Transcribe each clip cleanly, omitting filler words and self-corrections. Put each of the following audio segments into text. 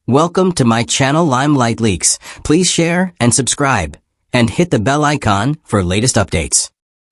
Welcome to my channel Limelight Leaks. Please share and subscribe, and hit the bell icon for latest updates.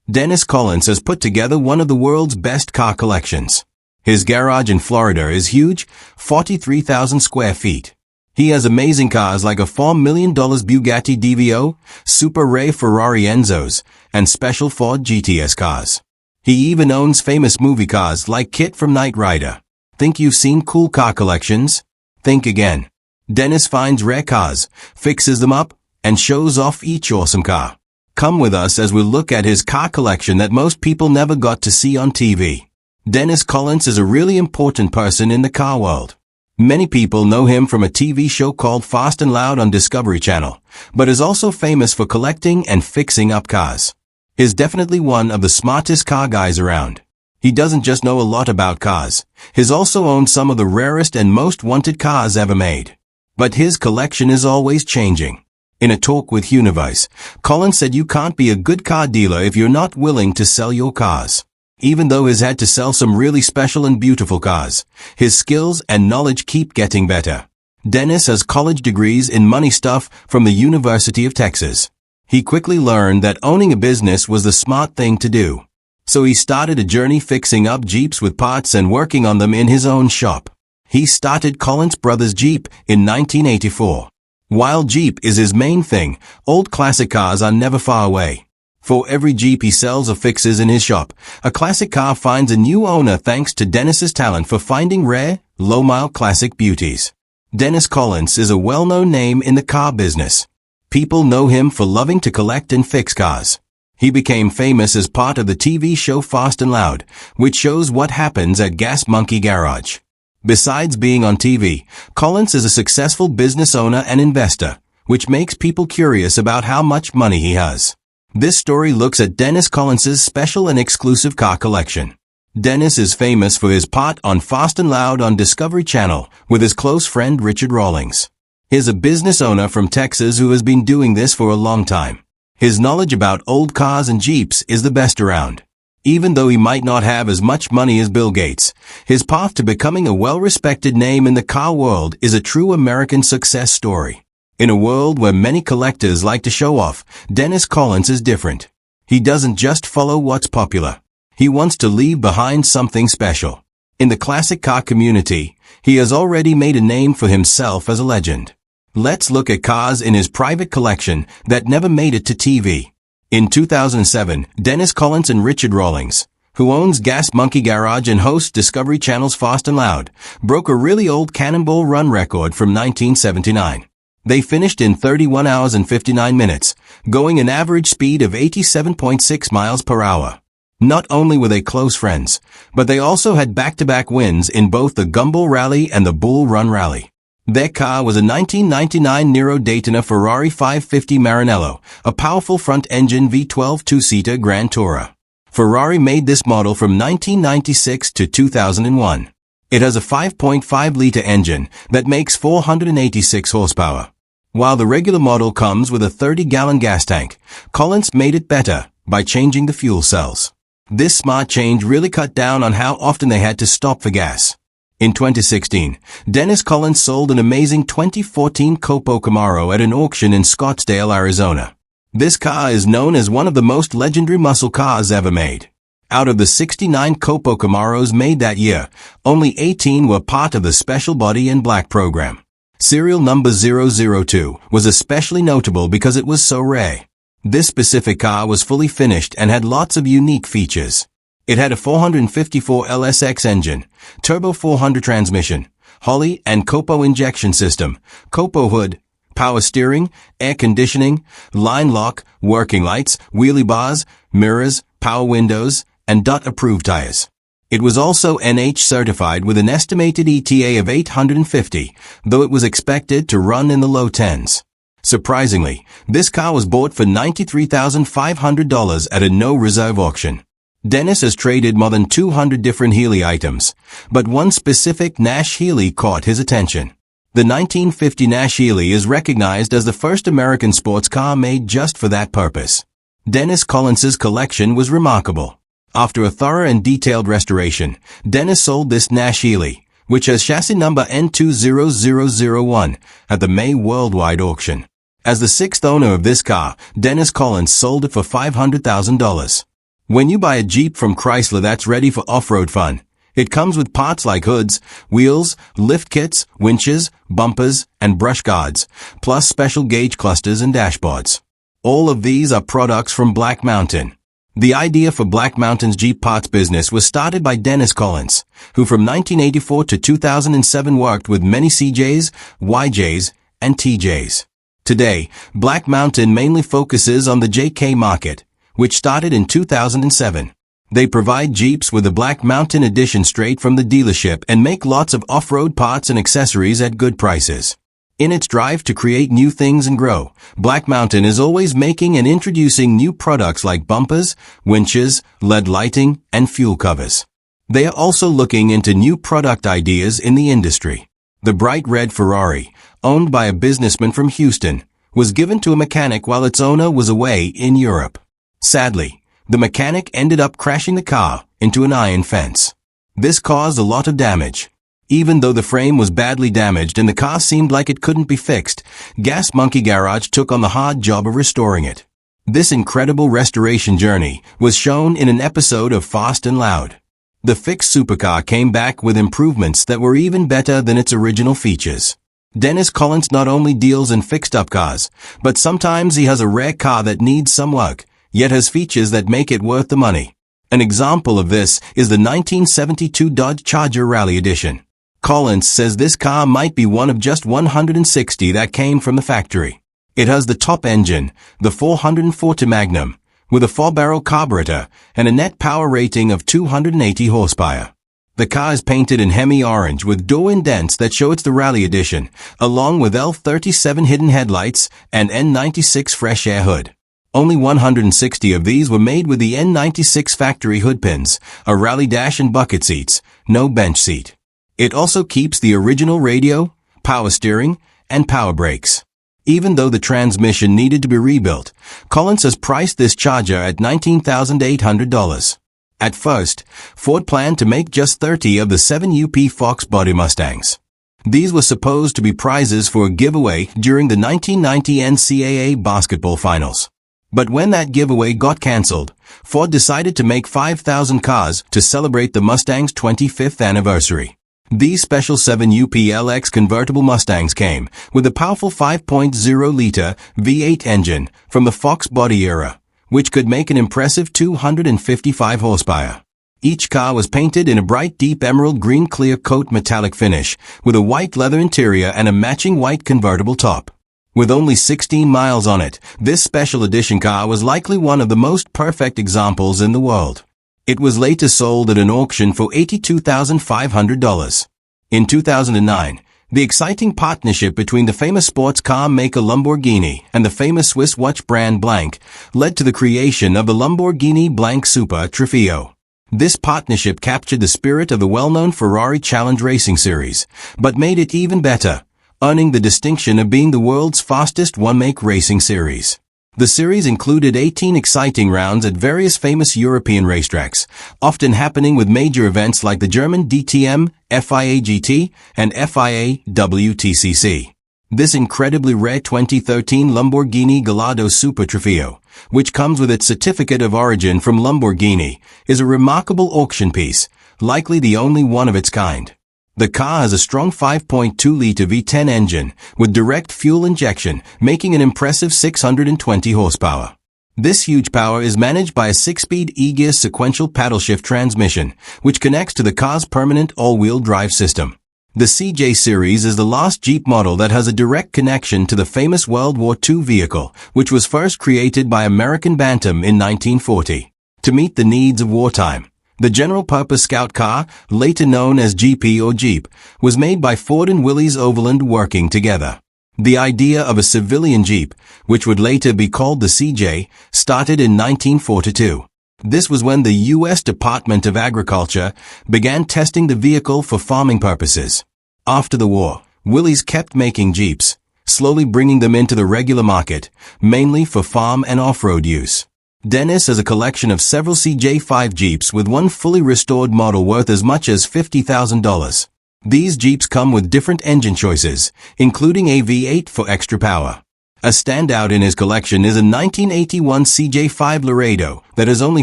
Dennis Collins has put together one of the world's best car collections. His garage in Florida is huge, 43,000 square feet. He has amazing cars like a $4 million Bugatti DVO, super rare Ferrari Enzos, and special Ford GTS cars. He even owns famous movie cars like Kit from Knight Rider. Think you've seen cool car collections? Think again. Dennis finds rare cars, fixes them up, and shows off each awesome car. Come with us as we look at his car collection that most people never got to see on TV. Dennis Collins is a really important person in the car world. Many people know him from a TV show called Fast and Loud on Discovery Channel, but is also famous for collecting and fixing up cars. He's definitely one of the smartest car guys around. He doesn't just know a lot about cars. He's also owned some of the rarest and most wanted cars ever made. But his collection is always changing. In a talk with Universe, Collins said you can't be a good car dealer if you're not willing to sell your cars. Even though he's had to sell some really special and beautiful cars, his skills and knowledge keep getting better. Dennis has college degrees in money stuff from the University of Texas. He quickly learned that owning a business was the smart thing to do. So he started a journey fixing up Jeeps with parts and working on them in his own shop. He started Collins Brothers Jeep in 1984. While Jeep is his main thing, old classic cars are never far away. For every Jeep he sells or fixes in his shop, a classic car finds a new owner thanks to Dennis's talent for finding rare, low-mile classic beauties. Dennis Collins is a well-known name in the car business. People know him for loving to collect and fix cars. He became famous as part of the TV show Fast and Loud, which shows what happens at Gas Monkey Garage. Besides being on TV, Collins is a successful business owner and investor, which makes people curious about how much money he has. This story looks at Dennis Collins's special and exclusive car collection. Dennis is famous for his part on Fast and Loud on Discovery Channel with his close friend Richard Rawlings. He's a business owner from Texas who has been doing this for a long time. His knowledge about old cars and Jeeps is the best around. Even though he might not have as much money as Bill Gates, his path to becoming a well-respected name in the car world is a true American success story. In a world where many collectors like to show off, Dennis Collins is different. He doesn't just follow what's popular. He wants to leave behind something special. In the classic car community, he has already made a name for himself as a legend. Let's look at cars in his private collection that never made it to TV. In 2007, Dennis Collins and Richard Rawlings, who owns Gas Monkey Garage and hosts Discovery Channel's Fast and Loud, broke a really old Cannonball Run record from 1979. They finished in 31 hours and 59 minutes, going an average speed of 87.6 miles per hour. Not only were they close friends, but they also had back-to-back wins in both the Gumball Rally and the Bull Run Rally. Their car was a 1999 Nero Daytona Ferrari 550 Maranello, a powerful front-engine V12 two-seater Grand Tourer. Ferrari made this model from 1996 to 2001. It has a 5.5-liter engine that makes 486 horsepower. While the regular model comes with a 30-gallon gas tank, Collins made it better by changing the fuel cells. This smart change really cut down on how often they had to stop for gas. In 2016, Dennis Collins sold an amazing 2014 Copo Camaro at an auction in Scottsdale, Arizona. This car is known as one of the most legendary muscle cars ever made. Out of the 69 Copo Camaros made that year, only 18 were part of the Special Body in Black program. Serial number 002 was especially notable because it was so rare. This specific car was fully finished and had lots of unique features. It had a 454 LSX engine, turbo 400 transmission, Holley and Copo injection system, Copo hood, power steering, air conditioning, line lock, working lights, wheelie bars, mirrors, power windows, and DOT-approved tires. It was also NH certified with an estimated ETA of 850, though it was expected to run in the low tens. Surprisingly, this car was bought for $93,500 at a no-reserve auction. Dennis has traded more than 200 different Healey items, but one specific Nash Healey caught his attention. The 1950 Nash Healey is recognized as the first American sports car made just for that purpose. Dennis Collins's collection was remarkable. After a thorough and detailed restoration, Dennis sold this Nash Healey, which has chassis number N20001 at the May Worldwide Auction. As the sixth owner of this car, Dennis Collins sold it for $500,000. When you buy a Jeep from Chrysler that's ready for off-road fun, it comes with parts like hoods, wheels, lift kits, winches, bumpers, and brush guards, plus special gauge clusters and dashboards. All of these are products from Black Mountain. The idea for Black Mountain's Jeep parts business was started by Dennis Collins, who from 1984 to 2007 worked with many CJs, YJs, and TJs. Today, Black Mountain mainly focuses on the JK market, which started in 2007. They provide Jeeps with the Black Mountain Edition straight from the dealership and make lots of off-road parts and accessories at good prices. In its drive to create new things and grow, Black Mountain is always making and introducing new products like bumpers, winches, LED lighting, and fuel covers. They are also looking into new product ideas in the industry. The bright red Ferrari, owned by a businessman from Houston, was given to a mechanic while its owner was away in Europe. Sadly, the mechanic ended up crashing the car into an iron fence. This caused a lot of damage. Even though the frame was badly damaged and the car seemed like it couldn't be fixed, Gas Monkey Garage took on the hard job of restoring it. This incredible restoration journey was shown in an episode of Fast and Loud. The fixed supercar came back with improvements that were even better than its original features. Dennis Collins not only deals in fixed-up cars, but sometimes he has a rare car that needs some work, yet has features that make it worth the money. An example of this is the 1972 Dodge Charger Rally Edition. Collins says this car might be one of just 160 that came from the factory. It has the top engine, the 440 Magnum, with a 4-barrel carburetor and a net power rating of 280 horsepower. The car is painted in Hemi orange with door indents that show it's the Rally Edition, along with L37 hidden headlights and N96 fresh air hood. Only 160 of these were made with the N96 factory hood pins, a rally dash and bucket seats, no bench seat. It also keeps the original radio, power steering, and power brakes. Even though the transmission needed to be rebuilt, Collins has priced this Charger at $19,800. At first, Ford planned to make just 30 of the 7 UP Fox body Mustangs. These were supposed to be prizes for a giveaway during the 1990 NCAA basketball finals. But when that giveaway got cancelled, Ford decided to make 5,000 cars to celebrate the Mustang's 25th anniversary. These special 7 UPLX convertible Mustangs came with a powerful 5.0-liter V8 engine from the Fox body era, which could make an impressive 255 horsepower. Each car was painted in a bright deep emerald green clear coat metallic finish with a white leather interior and a matching white convertible top. With only 16 miles on it, this special edition car was likely one of the most perfect examples in the world. It was later sold at an auction for $82,500. In 2009, the exciting partnership between the famous sports car maker Lamborghini and the famous Swiss watch brand Blank led to the creation of the Lamborghini Blank Super Trofeo. This partnership captured the spirit of the well-known Ferrari Challenge Racing Series, but made it even better, earning the distinction of being the world's fastest one-make racing series. The series included 18 exciting rounds at various famous European racetracks, often happening with major events like the German DTM, FIA GT, and FIA WTCC. This incredibly rare 2013 Lamborghini Gallardo Super Trofeo, which comes with its certificate of origin from Lamborghini, is a remarkable auction piece, likely the only one of its kind. The car has a strong 5.2-liter V10 engine with direct fuel injection, making an impressive 620 horsepower. This huge power is managed by a 6-speed E-gear sequential paddle shift transmission, which connects to the car's permanent all-wheel drive system. The CJ series is the last Jeep model that has a direct connection to the famous World War II vehicle, which was first created by American Bantam in 1940. To meet the needs of wartime, the general-purpose Scout car, later known as GP or Jeep, was made by Ford and Willys Overland working together. The idea of a civilian Jeep, which would later be called the CJ, started in 1942. This was when the U.S. Department of Agriculture began testing the vehicle for farming purposes. After the war, Willys kept making Jeeps, slowly bringing them into the regular market, mainly for farm and off-road use. Dennis has a collection of several CJ5 Jeeps with one fully restored model worth as much as $50,000. These Jeeps come with different engine choices, including a V8 for extra power. A standout in his collection is a 1981 CJ5 Laredo that has only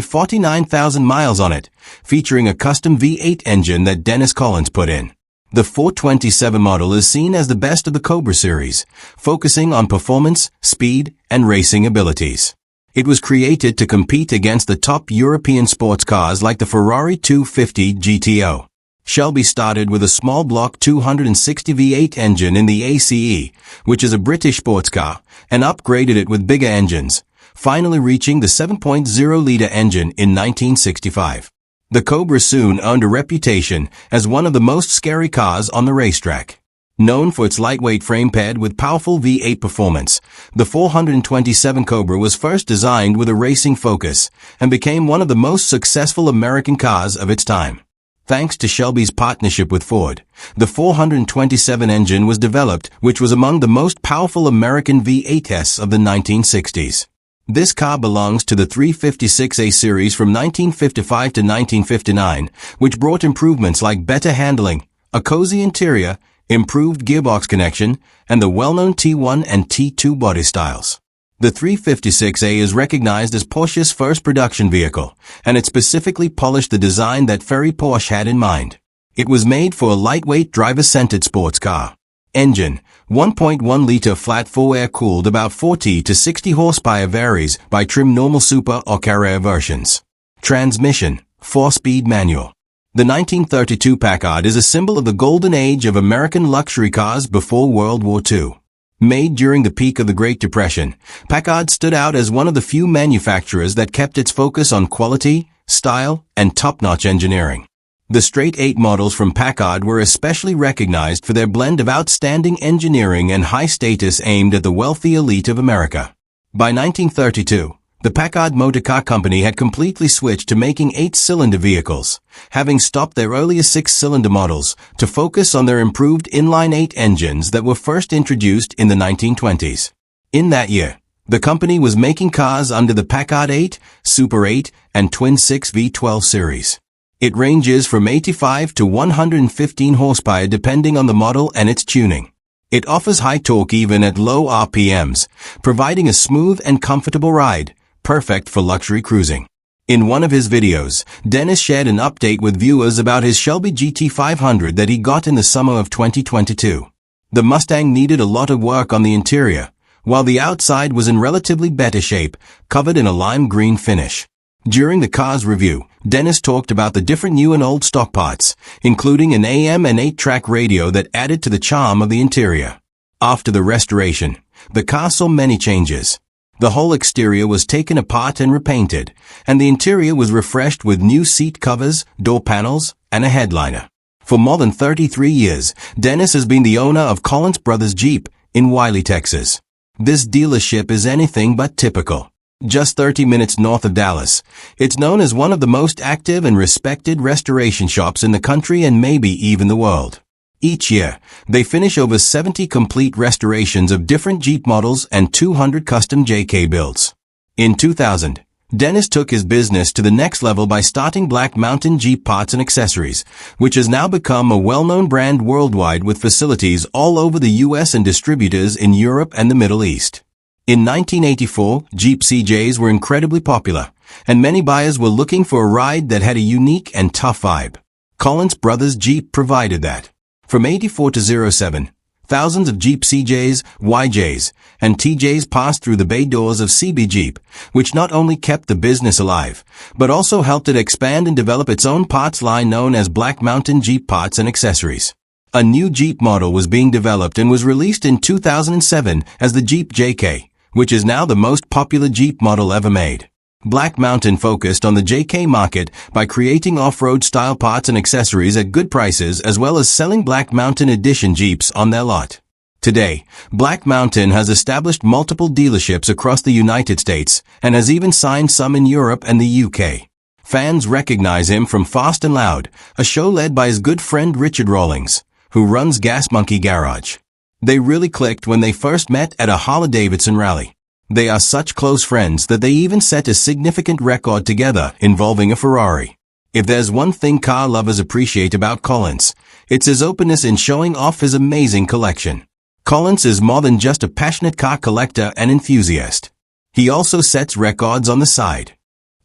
49,000 miles on it, featuring a custom V8 engine that Dennis Collins put in. The 427 model is seen as the best of the Cobra series, focusing on performance, speed, and racing abilities. It was created to compete against the top European sports cars like the Ferrari 250 GTO. Shelby started with a small block 260 V8 engine in the ACE, which is a British sports car, and upgraded it with bigger engines, finally reaching the 7.0-liter engine in 1965. The Cobra soon earned a reputation as one of the most scary cars on the racetrack. Known for its lightweight frame paired with powerful V8 performance, the 427 Cobra was first designed with a racing focus and became one of the most successful American cars of its time. Thanks to Shelby's partnership with Ford, the 427 engine was developed, which was among the most powerful American V8s of the 1960s. This car belongs to the 356A series from 1955 to 1959, which brought improvements like better handling, a cozy interior, improved gearbox connection, and the well-known T1 and T2 body styles. The 356A is recognized as Porsche's first production vehicle, and it specifically polished the design that Ferry Porsche had in mind. It was made for a lightweight driver-centered sports car. Engine, 1.1-liter flat 4 air-cooled, about 40 to 60 horsepower, varies by trim, normal, super, or Carrera versions. Transmission, 4-speed manual. The 1932 Packard is a symbol of the golden age of American luxury cars before World War II. Made during the peak of the Great Depression, Packard stood out as one of the few manufacturers that kept its focus on quality, style, and top-notch engineering. The straight 8 models from Packard were especially recognized for their blend of outstanding engineering and high status aimed at the wealthy elite of America. By 1932, the Packard Motor Car Company had completely switched to making 8-cylinder vehicles, having stopped their earlier 6-cylinder models to focus on their improved inline 8 engines that were first introduced in the 1920s. In that year, the company was making cars under the Packard 8, Super 8, and Twin 6 V12 series. It ranges from 85 to 115 horsepower depending on the model and its tuning. It offers high torque even at low RPMs, providing a smooth and comfortable ride, perfect for luxury cruising. In one of his videos, Dennis shared an update with viewers about his Shelby GT500 that he got in the summer of 2022. The Mustang needed a lot of work on the interior, while the outside was in relatively better shape, covered in a lime green finish. During the car's review, Dennis talked about the different new and old stock parts, including an AM and 8-track radio that added to the charm of the interior. After the restoration, the car saw many changes. The whole exterior was taken apart and repainted, and the interior was refreshed with new seat covers, door panels, and a headliner. For more than 33 years, Dennis has been the owner of Collins Brothers Jeep in Wiley, Texas. This dealership is anything but typical. Just 30 minutes north of Dallas, it's known as one of the most active and respected restoration shops in the country and maybe even the world. Each year, they finish over 70 complete restorations of different Jeep models and 200 custom JK builds. In 2000, Dennis took his business to the next level by starting Black Mountain Jeep Parts and Accessories, which has now become a well-known brand worldwide with facilities all over the US and distributors in Europe and the Middle East. In 1984, Jeep CJs were incredibly popular, and many buyers were looking for a ride that had a unique and tough vibe. Collins Brothers Jeep provided that. From 84 to 07, thousands of Jeep CJs, YJs, and TJs passed through the bay doors of CB Jeep, which not only kept the business alive, but also helped it expand and develop its own parts line known as Black Mountain Jeep Parts and Accessories. A new Jeep model was being developed and was released in 2007 as the Jeep JK, which is now the most popular Jeep model ever made. Black Mountain focused on the JK market by creating off-road style parts and accessories at good prices as well as selling Black Mountain Edition Jeeps on their lot. Today, Black Mountain has established multiple dealerships across the United States and has even signed some in Europe and the UK. Fans recognize him from Fast and Loud, a show led by his good friend Richard Rawlings, who runs Gas Monkey Garage. They really clicked when they first met at a Harley-Davidson rally. They are such close friends that they even set a significant record together involving a Ferrari. If there's one thing car lovers appreciate about Collins, it's his openness in showing off his amazing collection. Collins is more than just a passionate car collector and enthusiast. He also sets records on the side.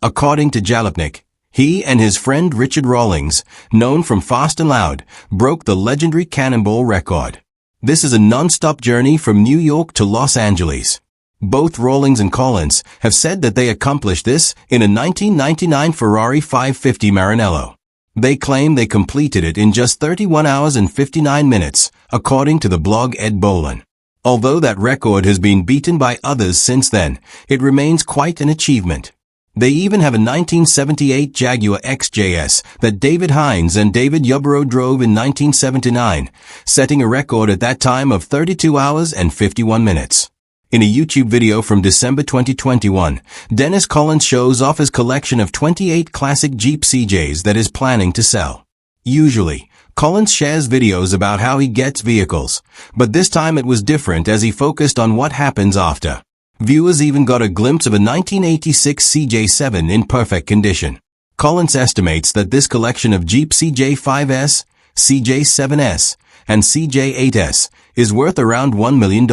According to Jalopnik, he and his friend Richard Rawlings, known from Fast and Loud, broke the legendary Cannonball record. This is a non-stop journey from New York to Los Angeles. Both Rawlings and Collins have said that they accomplished this in a 1999 Ferrari 550 Maranello. They claim they completed it in just 31 hours and 59 minutes, according to the blog Ed Bolin. Although that record has been beaten by others since then, it remains quite an achievement. They even have a 1978 Jaguar XJS that David Hines and David Yarborough drove in 1979, setting a record at that time of 32 hours and 51 minutes. In a YouTube video from December 2021, Dennis Collins shows off his collection of 28 classic Jeep CJs that he's planning to sell. Usually, Collins shares videos about how he gets vehicles, but this time it was different as he focused on what happens after. Viewers even got a glimpse of a 1986 CJ7 in perfect condition. Collins estimates that this collection of Jeep CJ5S, CJ7S, and CJ8S is worth around $1 million.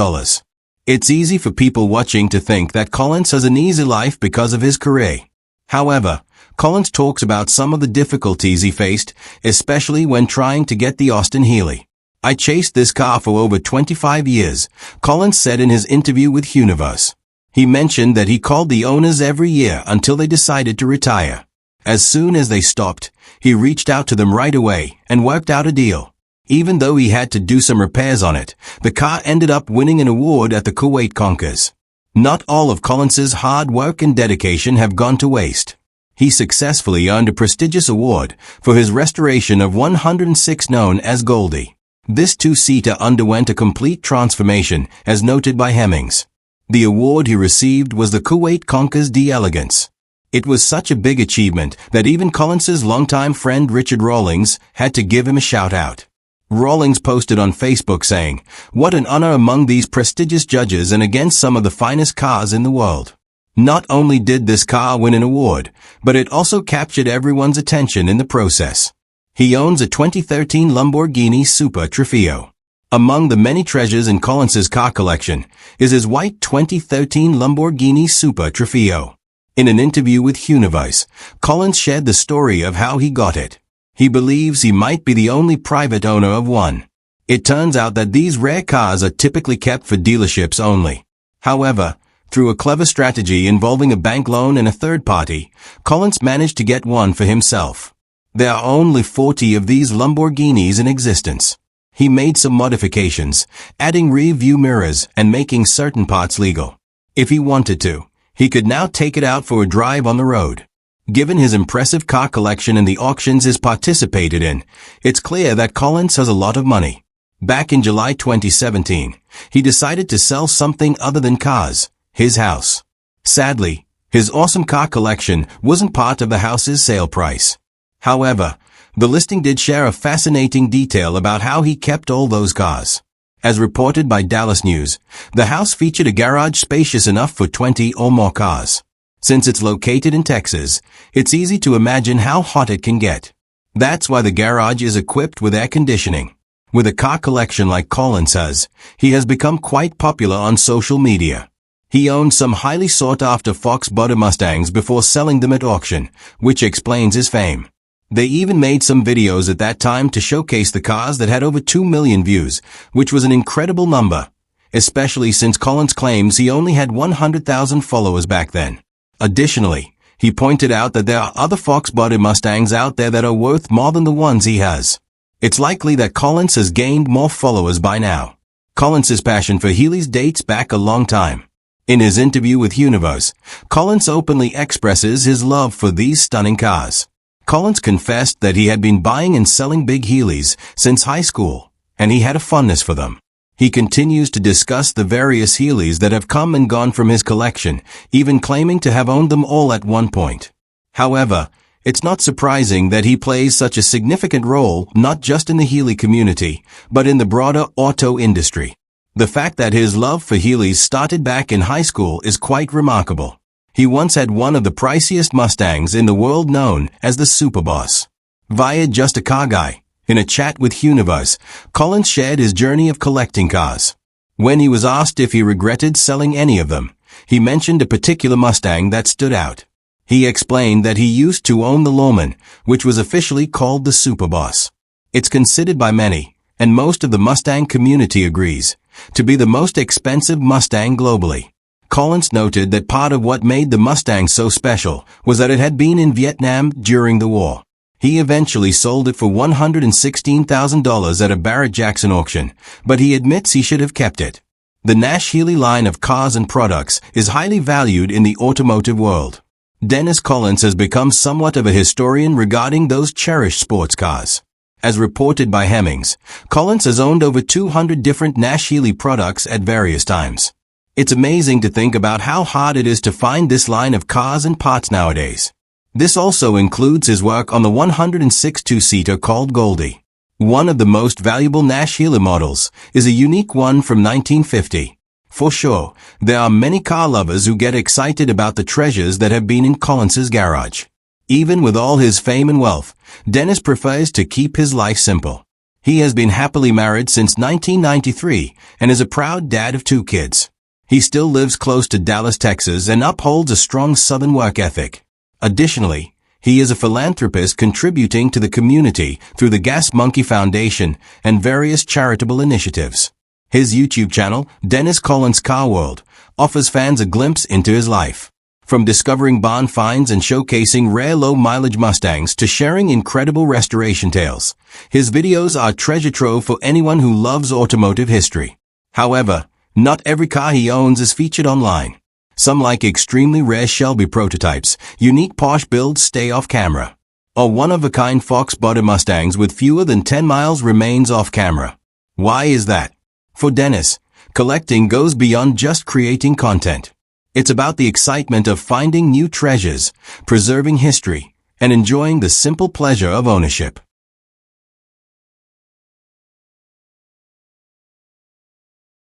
It's easy for people watching to think that Collins has an easy life because of his career. However, Collins talks about some of the difficulties he faced, especially when trying to get the Austin Healey. I chased this car for over 25 years, Collins said in his interview with Universe. He mentioned that he called the owners every year until they decided to retire. As soon as they stopped, he reached out to them right away and worked out a deal. Even though he had to do some repairs on it, the car ended up winning an award at the Kuwait Concours. Not all of Collins's hard work and dedication have gone to waste. He successfully earned a prestigious award for his restoration of 106 known as Goldie. This two-seater underwent a complete transformation, as noted by Hemmings. The award he received was the Kuwait Concours d'Elegance. It was such a big achievement that even Collins's longtime friend Richard Rawlings had to give him a shout-out. Rawlings posted on Facebook saying, "What an honor among these prestigious judges and against some of the finest cars in the world." Not only did this car win an award, but it also captured everyone's attention in the process. He owns a 2013 Lamborghini Super Trofeo. Among the many treasures in Collins's car collection is his white 2013 Lamborghini Super Trofeo. In an interview with Universe, Collins shared the story of how he got it. He believes he might be the only private owner of one. It turns out that these rare cars are typically kept for dealerships only. However, through a clever strategy involving a bank loan and a third party, Collins managed to get one for himself. There are only 40 of these Lamborghinis in existence. He made some modifications, adding rear view mirrors and making certain parts legal. If he wanted to, he could now take it out for a drive on the road. Given his impressive car collection and the auctions he's participated in, it's clear that Collins has a lot of money. Back in July 2017, he decided to sell something other than cars, his house. Sadly, his awesome car collection wasn't part of the house's sale price. However, the listing did share a fascinating detail about how he kept all those cars. As reported by Dallas News, the house featured a garage spacious enough for 20 or more cars. Since it's located in Texas, it's easy to imagine how hot it can get. That's why the garage is equipped with air conditioning. With a car collection like Collins has, he has become quite popular on social media. He owned some highly sought-after Fox Butter Mustangs before selling them at auction, which explains his fame. They even made some videos at that time to showcase the cars that had over 2 million views, which was an incredible number, especially since Collins claims he only had 100,000 followers back then. Additionally, he pointed out that there are other Fox Butter Mustangs out there that are worth more than the ones he has. It's likely that Collins has gained more followers by now. Collins's passion for Healeys dates back a long time. In his interview with Universe, Collins openly expresses his love for these stunning cars. Collins confessed that he had been buying and selling big Healeys since high school, and he had a fondness for them. He continues to discuss the various Healeys that have come and gone from his collection, even claiming to have owned them all at one point. However, it's not surprising that he plays such a significant role not just in the Healey community, but in the broader auto industry. The fact that his love for Healeys started back in high school is quite remarkable. He once had one of the priciest Mustangs in the world, known as the Superboss. Via Just a Car Guy, in a chat with Universe, Collins shared his journey of collecting cars. When he was asked if he regretted selling any of them, he mentioned a particular Mustang that stood out. He explained that he used to own the Lawman, which was officially called the Superboss. It's considered by many, and most of the Mustang community agrees, to be the most expensive Mustang globally. Collins noted that part of what made the Mustang so special was that it had been in Vietnam during the war. He eventually sold it for $116,000 at a Barrett-Jackson auction, but he admits he should have kept it. The Nash Healey line of cars and products is highly valued in the automotive world. Dennis Collins has become somewhat of a historian regarding those cherished sports cars. As reported by Hemmings, Collins has owned over 200 different Nash Healey products at various times. It's amazing to think about how hard it is to find this line of cars and parts nowadays. This also includes his work on the 106 two-seater called Goldie. One of the most valuable Nash Healey models is a unique one from 1950. For sure, there are many car lovers who get excited about the treasures that have been in Collins's garage. Even with all his fame and wealth, Dennis prefers to keep his life simple. He has been happily married since 1993 and is a proud dad of 2 kids. He still lives close to Dallas, Texas, and upholds a strong Southern work ethic. Additionally, he is a philanthropist contributing to the community through the Gas Monkey Foundation and various charitable initiatives. His YouTube channel, Dennis Collins Car World, offers fans a glimpse into his life. From discovering barn finds and showcasing rare low-mileage Mustangs to sharing incredible restoration tales, his videos are treasure trove for anyone who loves automotive history. However, not every car he owns is featured online. Some, like extremely rare Shelby prototypes, unique Porsche builds, stay off camera. Or one-of-a-kind Fox body Mustangs with fewer than 10 miles remains off camera. Why is that? For Dennis, collecting goes beyond just creating content. It's about the excitement of finding new treasures, preserving history, and enjoying the simple pleasure of ownership.